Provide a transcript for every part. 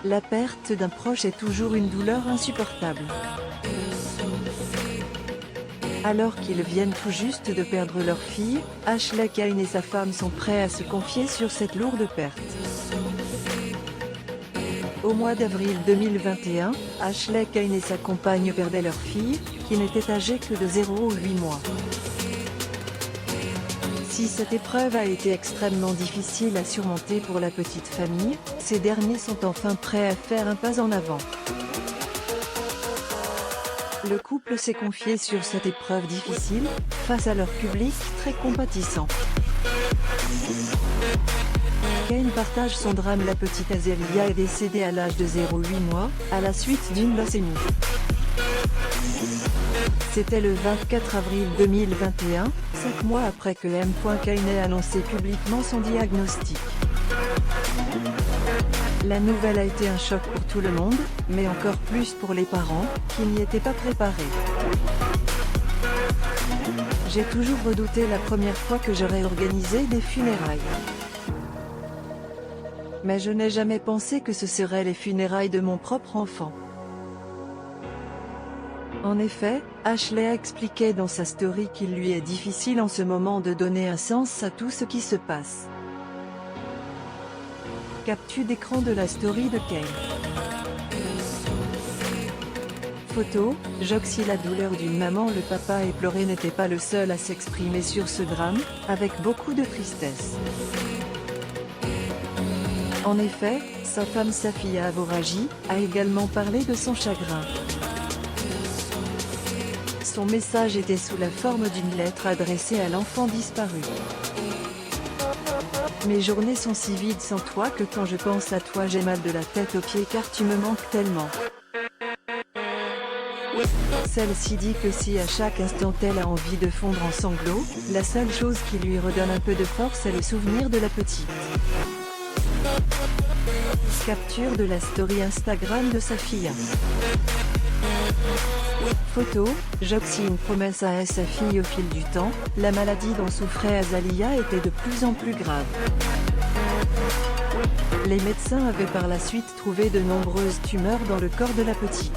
La perte d'un proche est toujours une douleur insupportable. Alors qu'ils viennent tout juste de perdre leur fille, Ashley Cain et sa femme sont prêts à se confier sur cette lourde perte. Au mois d'avril 2021, Ashley Cain et sa compagne perdaient leur fille, qui n'était âgée que de 0 ou 8 mois. Si cette épreuve a été extrêmement difficile à surmonter pour la petite famille, ces derniers sont enfin prêts à faire un pas en avant. Le couple s'est confié sur cette épreuve difficile, face à leur public très compatissant. Cain partage son drame. La petite Azelia est décédée à l'âge de 0,8 mois, à la suite d'une leucémie. C'était le 24 avril 2021, 5 mois après que M. Cain ait annoncé publiquement son diagnostic. La nouvelle a été un choc pour tout le monde, mais encore plus pour les parents, qui n'y étaient pas préparés. J'ai toujours redouté la première fois que j'aurais organisé des funérailles. Mais je n'ai jamais pensé que ce seraient les funérailles de mon propre enfant. En effet, Ashley a expliqué dans sa story qu'il lui est difficile en ce moment de donner un sens à tout ce qui se passe. Capture d'écran de la story de Cain. Photo, Joxy. La douleur d'une maman. Le papa éploré n'était pas le seul à s'exprimer sur ce drame, avec beaucoup de tristesse. En effet, sa femme Safia Avoraji a également parlé de son chagrin. Son message était sous la forme d'une lettre adressée à l'enfant disparu. Mes journées sont si vides sans toi que quand je pense à toi j'ai mal de la tête aux pieds car tu me manques tellement. Celle-ci dit que si à chaque instant elle a envie de fondre en sanglots, la seule chose qui lui redonne un peu de force est le souvenir de la petite. Capture de la story Instagram de Safia. Photo, Joxy. Une promesse à sa fille. Au fil du temps, la maladie dont souffrait Azalia était de plus en plus grave. Les médecins avaient par la suite trouvé de nombreuses tumeurs dans le corps de la petite.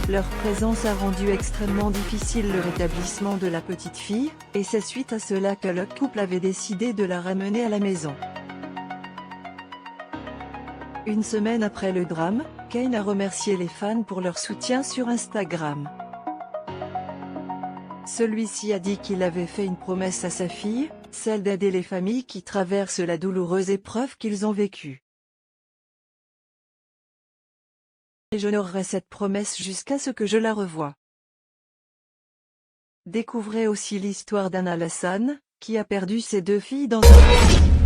Leur présence a rendu extrêmement difficile le rétablissement de la petite fille, et c'est suite à cela que le couple avait décidé de la ramener à la maison. Une semaine après le drame, Cain a remercié les fans pour leur soutien sur Instagram. Celui-ci a dit qu'il avait fait une promesse à sa fille, celle d'aider les familles qui traversent la douloureuse épreuve qu'ils ont vécue. Et j'honorerai cette promesse jusqu'à ce que je la revoie. Découvrez aussi l'histoire d'Anna Lassan, qui a perdu ses 2 filles dans un